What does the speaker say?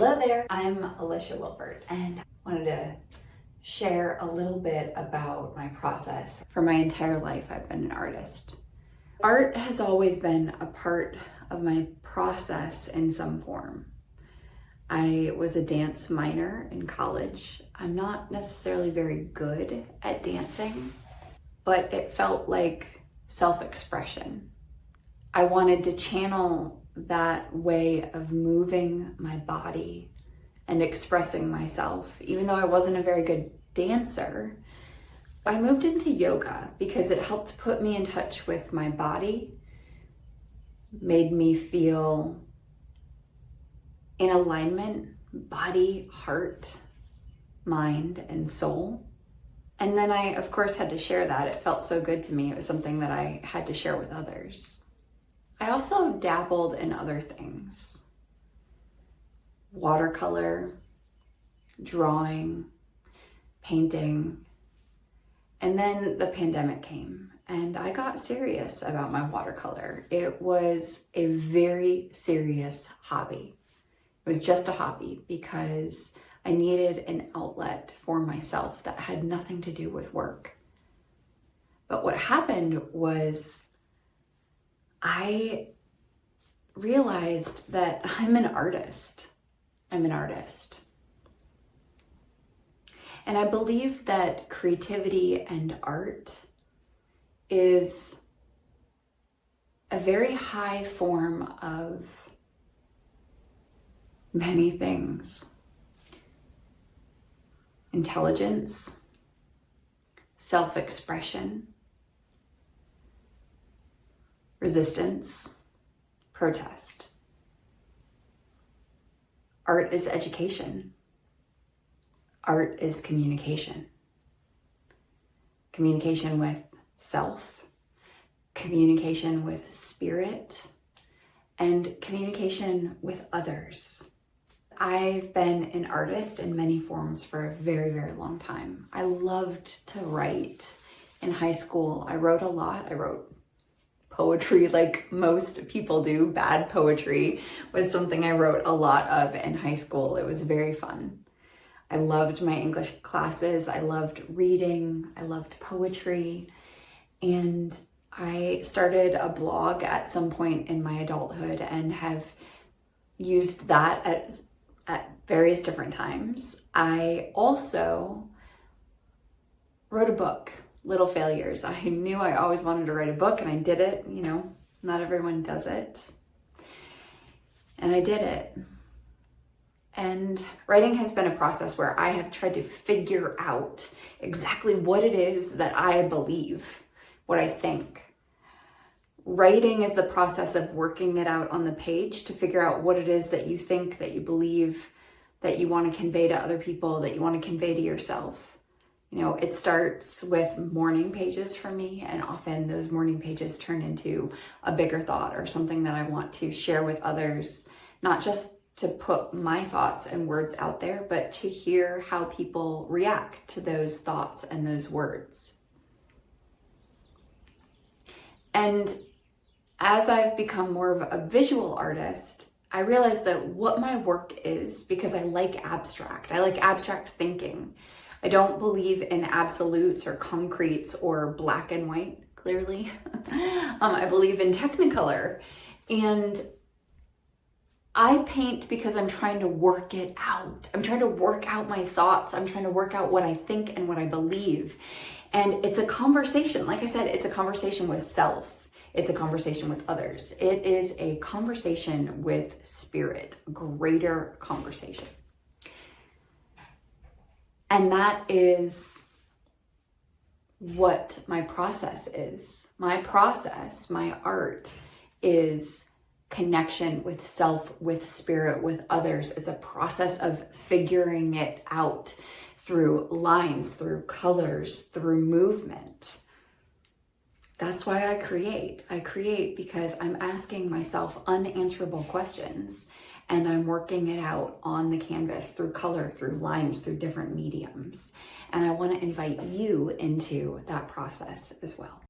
Hello there, I'm Alicia Wilford, and I wanted to share a little bit about my process. For my entire life, I've been an artist. Art has always been a part of my process in some form. I was a dance minor in college. I'm not necessarily very good at dancing, but it felt like self-expression. I wanted to channel that way of moving my body and expressing myself. Even though I wasn't a very good dancer, I moved into yoga because it helped put me in touch with my body, made me feel in alignment, body, heart, mind, and soul. And then I, of course, had to share that. It felt so good to me. It was something that I had to share with others. I also dabbled in other things. Watercolor, drawing, painting. And then the pandemic came and I got serious about my watercolor. It was a very serious hobby. It was just a hobby because I needed an outlet for myself that had nothing to do with work. But what happened was I realized that I'm an artist. I'm an artist. And I believe that creativity and art is a very high form of many things. Intelligence, self-expression, resistance, protest. Art is education. Art is communication. Communication with self, communication with spirit, and communication with others. I've been an artist in many forms for a very, very long time. I loved to write. In high school, I wrote a lot. I wrote poetry like most people do. Bad poetry was something I wrote a lot of in high school. It was very fun. I loved my English classes. I loved reading. I loved poetry. And I started a blog at some point in my adulthood and have used that at various different times. I also wrote a book, Little Failures. I knew I always wanted to write a book and I did it. You know, not everyone does it. And I did it. And writing has been a process where I have tried to figure out exactly what it is that I believe, what I think. Writing is the process of working it out on the page to figure out what it is that you think, that you believe, that you want to convey to other people, that you want to convey to yourself. You know, it starts with morning pages for me, and often those morning pages turn into a bigger thought or something that I want to share with others, not just to put my thoughts and words out there, but to hear how people react to those thoughts and those words. And as I've become more of a visual artist, I realized that what my work is, because I like abstract thinking. I don't believe in absolutes or concretes or black and white, clearly. I believe in technicolor. And I paint because I'm trying to work it out. I'm trying to work out my thoughts. I'm trying to work out what I think and what I believe. And it's a conversation. Like I said, it's a conversation with self. It's a conversation with others. It is a conversation with spirit, a greater conversation. And that is what my process is. My process, my art, is connection with self, with spirit, with others. It's a process of figuring it out through lines, through colors, through movement. That's why I create. I create because I'm asking myself unanswerable questions and I'm working it out on the canvas through color, through lines, through different mediums. And I want to invite you into that process as well.